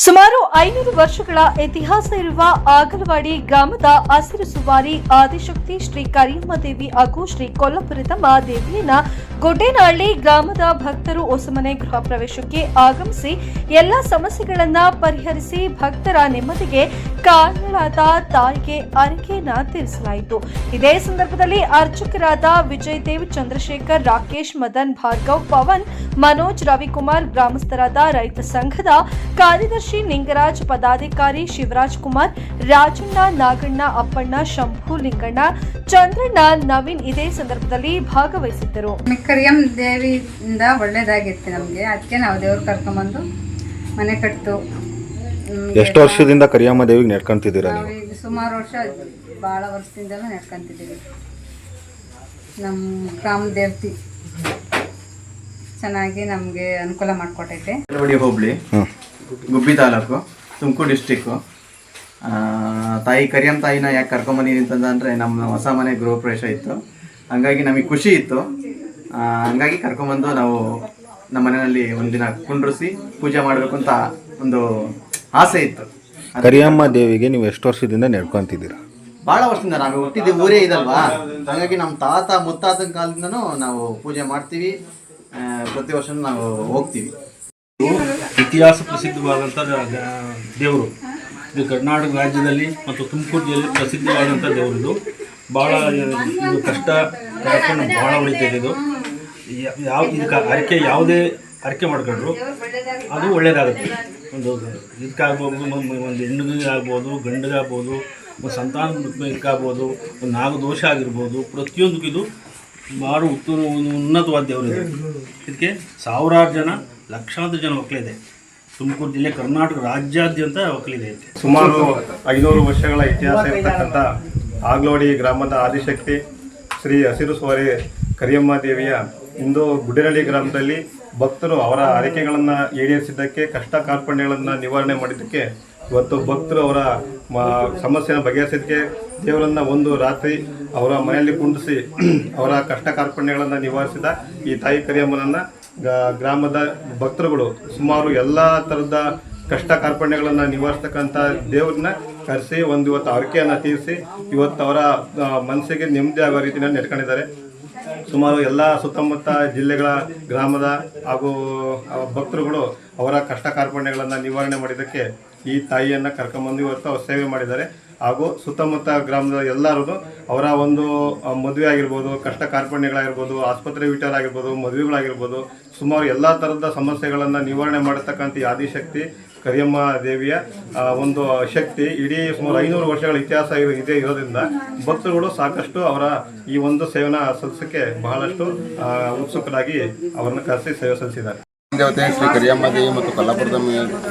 ಸುಮಾರು 500 ವರ್ಷಗಳ ಇತಿಹಾಸ ಇರುವ ಆಗಲವಾಡಿ ಗ್ರಾಮದ ಹಸಿರು ಸುವಾರಿ ಆದಿಶಕ್ತಿ ಶ್ರೀ ಕರಿಯಮ್ಮ ದೇವಿ ಹಾಗೂ ಶ್ರೀ ಕೊಲ್ಲಪುರದಮ್ಮ ದೇವಿಯನ್ನ ಗೊಡ್ಡೇನಹಳ್ಳಿ ಗ್ರಾಮದ ಭಕ್ತರು ಹೊಸಮನೆ ಗೃಹ ಪ್ರವೇಶಕ್ಕೆ ಆಗಮಿಸಿ ಎಲ್ಲ ಸಮಸ್ಯೆಗಳನ್ನ ಪರಿಹರಿಸಿ ಭಕ್ತರ ನೆಮ್ಮದಿಗೆ ಕಾರಣರಾದ ತಾಯಿಗೆ ಹರಕೆಯನ್ನ ತೀರಿಸಲಾಯಿತು. ಇದೇ ಸಂದರ್ಭದಲ್ಲಿ ಅರ್ಚಕರಾದ ವಿಜಯ್ ದೇವ್, ಚಂದ್ರಶೇಖರ್, ರಾಕೇಶ್, ಮದನ್, ಭಾರ್ಗವ್, ಪವನ್, ಮನೋಜ್, ರವಿಕುಮಾರ್, ಗ್ರಾಮಸ್ಥರಾದ ರೈತ ಸಂಘದ ಕಾರ್ಯದರ್ಶಿ ನಿಂಗರಾಜ್, ಪದಾಧಿಕಾರಿ ಶಿವರಾಜ್ ಕುಮಾರ್, ರಾಜಣ್ಣ, ನಾಗಣ್ಣ, ಅಪ್ಪಣ್ಣ, ಶಂಭು, ಲಿಂಗಣ್ಣ, ಚಂದ್ರಣ್ಣ, ನವೀನ್ ಇದೇ ಸಂದರ್ಭದಲ್ಲಿ ಭಾಗವಹಿಸಿದ್ದರು. ಕರಿಯಮ್ಮ ದೇವಿಯಿಂದ ಒಳ್ಳೇದಾಗಿತ್ತು ನಮಗೆ. ಅದಕ್ಕೆ ನಾವು ದೇವ್ರು ಕರ್ಕೊಂಬಂದು ಮನೆ ಕಟ್ತು. ಎಷ್ಟು ವರ್ಷದಿಂದ ಕರಿಯಮ್ಮ ದೇವಿಗೆ ನಡ್ಕೊಂತಿದ್ದೀರಾ? ನಾವು ಸುಮಾರು ವರ್ಷ, ಭಾಳ ವರ್ಷದಿಂದಲೂ ನಡ್ಕೊಂತಿದ್ದೀವಿ. ನಮ್ಮ ಗ್ರಾಮ ದೇವತಿ ಚೆನ್ನಾಗಿ ನಮಗೆ ಅನುಕೂಲ ಮಾಡಿಕೊಟ್ಟೈತೆ. ಹೋಬಳಿ, ಗುಬ್ಬಿ ತಾಲೂಕು, ತುಮಕೂರು ಡಿಸ್ಟಿಕ್ಕು. ತಾಯಿ ಕರಿಯಮ್ಮ ತಾಯಿನ ಯಾಕೆ ಕರ್ಕೊಂಬಂದಿನಿ ಅಂತಂದರೆ ನಮ್ಮ ಹೊಸ ಮನೆ ಗೃಹ ಪ್ರವೇಶ ಇತ್ತು. ಹಂಗಾಗಿ ನಮಗೆ ಖುಷಿ ಇತ್ತು. ಹಂಗಾಗಿ ಕರ್ಕೊಂಬಂದು ನಾವು ನಮ್ಮ ಮನೆಯಲ್ಲಿ ಒಂದಿನ ಕುಂಡ್ರಿಸಿ ಪೂಜೆ ಮಾಡಬೇಕು ಅಂತ ಒಂದು ಆಸೆ ಇತ್ತು. ಕರಿಯಮ್ಮ ದೇವಿಗೆ ನೀವು ಎಷ್ಟು ವರ್ಷದಿಂದ ನಡ್ಕೊಂತಿದ್ದೀರಾ? ಭಾಳ ವರ್ಷದಿಂದ ನಾವು ಹುಟ್ಟಿದ್ದೆ ಊರೇ ಇದಲ್ವಾ, ಹಾಗಾಗಿ ನಮ್ಮ ತಾತ ಮುತ್ತಾತನ ಕಾಲದಿಂದನೂ ನಾವು ಪೂಜೆ ಮಾಡ್ತೀವಿ. ಪ್ರತಿ ವರ್ಷ ನಾವು ಹೋಗ್ತೀವಿ. ಇತಿಹಾಸ ಪ್ರಸಿದ್ಧವಾದಂಥ ದೇವರು ಇದು. ಕರ್ನಾಟಕ ರಾಜ್ಯದಲ್ಲಿ ಮತ್ತು ತುಮಕೂರು ಜಿಲ್ಲೆಯಲ್ಲಿ ಪ್ರಸಿದ್ಧವಾದಂಥ ದೇವರು ಇದು. ಭಾಳ ಇದು ಕಷ್ಟ ಕಾರ್ಯಕ್ರಮ ಭಾಳ ಹೊಡಿತೈತೆ ಇದು. ಇದಕ್ಕೆ ಅರಿಕೆ ಯಾವುದೇ ಅರಿಕೆ ಮಾಡ್ಕೊಂಡ್ರು ಅದು ಒಳ್ಳೆಯದಾಗುತ್ತೆ. ಒಂದು ಇದಕ್ಕಾಗ್ಬೋದು, ಒಂದು ಹೆಣ್ಣಿಗೆ ಆಗ್ಬೋದು, ಗಂಡಿಗೆ ಆಗ್ಬೋದು, ಒಂದು ಸಂತಾನಕ್ಕಾಗ್ಬೋದು, ಒಂದು ನಾಗದೋಷ ಆಗಿರ್ಬೋದು, ಪ್ರತಿಯೊಂದಕ್ಕೂ ಇದು ಭಾಳ ಉನ್ನತವಾದ ದೇವರು ಇದೆ. ಇದಕ್ಕೆ ಸಾವಿರಾರು ಜನ, ಲಕ್ಷಾಂತರ ಜನ ಒಕ್ಕಲಿದೆ. ತುಮಕೂರು ಜಿಲ್ಲೆ, ಕರ್ನಾಟಕ ರಾಜ್ಯಾದ್ಯಂತ ಒಕ್ಕಲಿದೆ. ಸುಮಾರು 500 ವರ್ಷಗಳ ಇತಿಹಾಸ ಇರತಕ್ಕಂಥ ಆಗಲವಾಡಿ ಗ್ರಾಮದ ಆದಿಶಕ್ತಿ ಶ್ರೀ ಹಸಿರು ಸುವಾರಿ ಕರಿಯಮ್ಮ ದೇವಿಯ ಇಂದು ಗುಡ್ಡೇನಹಳ್ಳಿ ಗ್ರಾಮದಲ್ಲಿ ಭಕ್ತರು ಅವರ ಹರಕೆಗಳನ್ನು ಈಡೇರಿಸಿದ್ದಕ್ಕೆ, ಕಷ್ಟ ಕಾರ್ಪಣ್ಯಗಳನ್ನು ನಿವಾರಣೆ ಮಾಡಿದ್ದಕ್ಕೆ, ಇವತ್ತು ಭಕ್ತರು ಅವರ ಸಮಸ್ಯೆಯನ್ನು ಬಗೆಹರಿಸಿದ್ದಕ್ಕೆ ದೇವರನ್ನು ಒಂದು ರಾತ್ರಿ ಅವರ ಮನೆಯಲ್ಲಿ ಕುಂಡಿಸಿ ಅವರ ಕಷ್ಟ ಕಾರ್ಪಣ್ಯಗಳನ್ನು ನಿವಾರಿಸಿದ ಈ ತಾಯಿ ಕರಿಯಮ್ಮನನ್ನು ಗ್ರಾಮದ ಭಕ್ತರುಗಳು ಸುಮಾರು ಎಲ್ಲ ಥರದ ಕಷ್ಟ ಕಾರ್ಪಣ್ಯಗಳನ್ನು ನಿವಾರಿಸ್ತಕ್ಕಂಥ ದೇವ್ರನ್ನ ಕರೆಸಿ ಇವತ್ತು ಹರಕೆಯನ್ನು ತೀರಿಸಿ ಇವತ್ತು ಅವರ ಮನಸ್ಸಿಗೆ ನೆಮ್ಮದಿ ಆಗೋ ರೀತಿಯಲ್ಲಿ ನಡ್ಕೊಂಡಿದ್ದಾರೆ. ಸುಮಾರು ಎಲ್ಲ ಸುತ್ತಮುತ್ತ ಜಿಲ್ಲೆಗಳ ಗ್ರಾಮದ ಹಾಗೂ ಭಕ್ತರುಗಳು ಅವರ ಕಷ್ಟ ಕಾರ್ಪಣ್ಯಗಳನ್ನು ನಿವಾರಣೆ ಮಾಡಿದ್ದಕ್ಕೆ ಈ ತಾಯಿಯನ್ನು ಕರ್ಕೊಂಬಂದು ಇವತ್ತು ಅವ್ರು ಸೇವೆ ಮಾಡಿದ್ದಾರೆ. ಹಾಗೂ ಸುತ್ತಮುತ್ತ ಗ್ರಾಮದ ಎಲ್ಲರೂ ಅವರ ಒಂದು ಮದುವೆ ಆಗಿರ್ಬೋದು, ಕಷ್ಟ ಕಾರ್ಪಣ್ಯಗಳಾಗಿರ್ಬೋದು, ಆಸ್ಪತ್ರೆ ವಿಚಾರ ಆಗಿರ್ಬೋದು, ಮದುವೆಗಳಾಗಿರ್ಬೋದು, ಸುಮಾರು ಎಲ್ಲ ಥರದ ಸಮಸ್ಯೆಗಳನ್ನು ನಿವಾರಣೆ ಮಾಡತಕ್ಕಂಥ ಈ ಆದಿಶಕ್ತಿ ಕರಿಯಮ್ಮ ದೇವಿಯ ಒಂದು ಶಕ್ತಿ ಇಡೀ ಸುಮಾರು 500 ವರ್ಷಗಳ ಇತಿಹಾಸ ಇದೆ ಇರೋದ್ರಿಂದ ಭಕ್ತರುಗಳು ಸಾಕಷ್ಟು ಅವರ ಈ ಒಂದು ಸೇವನ ಸಲ್ಲಿಸಕ್ಕೆ ಬಹಳಷ್ಟು ಉತ್ಸುಕರಾಗಿ ಅವರನ್ನು ಕರೆಸಿ ಸೇವೆ ಸಲ್ಲಿಸಿದ್ದಾರೆ. ದೇವತೆ ಶ್ರೀ ಕರಿಯಮ್ಮ ದೇವಿ ಮತ್ತು ಕೊಲ್ಲಪುರದ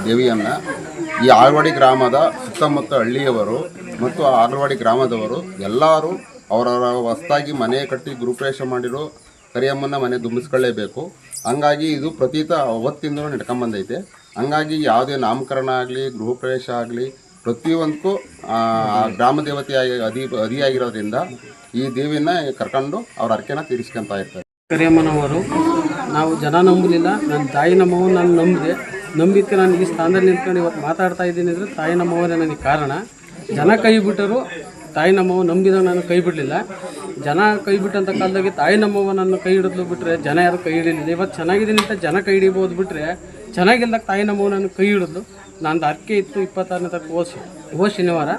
ದೇವಿಯನ್ನು ಈ ಆಗಲವಾಡಿ ಗ್ರಾಮದ ಸುತ್ತಮುತ್ತ ಹಳ್ಳಿಯವರು ಮತ್ತು ಆಗಲವಾಡಿ ಗ್ರಾಮದವರು ಎಲ್ಲರೂ ಅವರವರ ಹೊಸದಾಗಿ ಮನೆ ಕಟ್ಟಿ ಗೃಹಪ್ರವೇಶ ಮಾಡಿರೋ ಕರಿಯಮ್ಮನ ಮನೆ ತುಂಬಿಸ್ಕೊಳ್ಳೇಬೇಕು. ಹಂಗಾಗಿ ಇದು ಪ್ರತೀತ ಅವತ್ತಿಂದಲೂ ನಡ್ಕೊಂಬಂದೈತೆ. ಹಂಗಾಗಿ ಯಾವುದೇ ನಾಮಕರಣ ಆಗಲಿ, ಗೃಹ ಪ್ರವೇಶ ಆಗಲಿ, ಪ್ರತಿಯೊಂದಕ್ಕೂ ಗ್ರಾಮ ದೇವತೆಯಾಗಿ ಅದಿಯಾಗಿರೋದ್ರಿಂದ ಈ ದೇವಿನ ಕರ್ಕೊಂಡು ಅವ್ರ ಹರಕೆನ ತೀರಿಸ್ಕೊತಾ ಇರ್ತಾರೆ. ಕರಿಯಮ್ಮನವರು ನಾವು ಜನ ನಂಬಲಿಲ್ಲ, ನನ್ನ ತಾಯಿ ನಮ್ಮವ್ವ ನಾನು ನಂಬಿದೆ. ನಂಬಿದ್ದಕ್ಕೆ ನಾನು ಈ ಸ್ಥಾನದಲ್ಲಿ ನಿಂತ್ಕೊಂಡು ಇವತ್ತು ಮಾತಾಡ್ತಾ ಇದ್ದೀನಿ ಅಂದರೆ ತಾಯಿ ನಮ್ಮವರೇ ನನಗೆ ಕಾರಣ. ಜನ ಕೈ ಬಿಟ್ಟರು, ತಾಯಿ ನಮ್ಮವ್ವ ನಂಬಿದಾಗ ನಾನು ಕೈ ಬಿಡಲಿಲ್ಲ. ಜನ ಕೈ ಬಿಟ್ಟಂಥ ಕಾಲದಾಗೆ ತಾಯಿ ನಮ್ಮವ್ವ ನನ್ನ ಕೈ ಹಿಡಿದ್ಲು ಬಿಟ್ಟರೆ ಜನ ಯಾರು ಕೈ ಹಿಡಿಲಿಲ್ಲ. ಇವತ್ತು ಚೆನ್ನಾಗಿದ್ದೀನಿ ಅಂತ ಜನ ಕೈ ಹಿಡಿಬೋದು ಬಿಟ್ಟರೆ, ಚೆನ್ನಾಗಿಲ್ದಾಗ ತಾಯಿ ನಮ್ಮವ್ವ ನನ್ನ ಕೈ ಹಿಡಿದ್ಲು. ನಂದು ಅರ್ಕೆ ಇತ್ತು 26ನೇ ತಾರೀಕು ಹೋದ ಶನಿವಾರ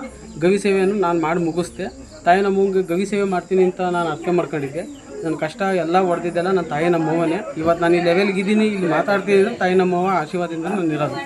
ಗವಿ ಸೇವೆಯನ್ನು ನಾನು ಮಾಡಿ ಮುಗಿಸ್ದೆ. ತಾಯಿ ನಮ್ಮವ್ವಗೆ ಗವಿ ಸೇವೆ ಮಾಡ್ತೀನಿ ಅಂತ ನಾನು ಅರ್ಕೆ ಮಾಡ್ಕೊಂಡಿದ್ದೆ. ನನ್ನ ಕಷ್ಟ ಎಲ್ಲ ಹೊಡೆದಿದ್ದೆಲ್ಲ ನನ್ನ ತಾಯಿ ನಮ್ಮವ್ವನೇ. ಇವತ್ತು ನಾನು ಈ ಲೆವೆಲ್ಗೆ ಇದ್ದೀನಿ, ಇಲ್ಲಿ ಮಾತಾಡ್ತೀನಿ ಅಂದರೆ ತಾಯಿ ನಮ್ಮವ್ವ ಆಶೀರ್ವಾದದಿಂದ ನಾನು ಇರೋದು.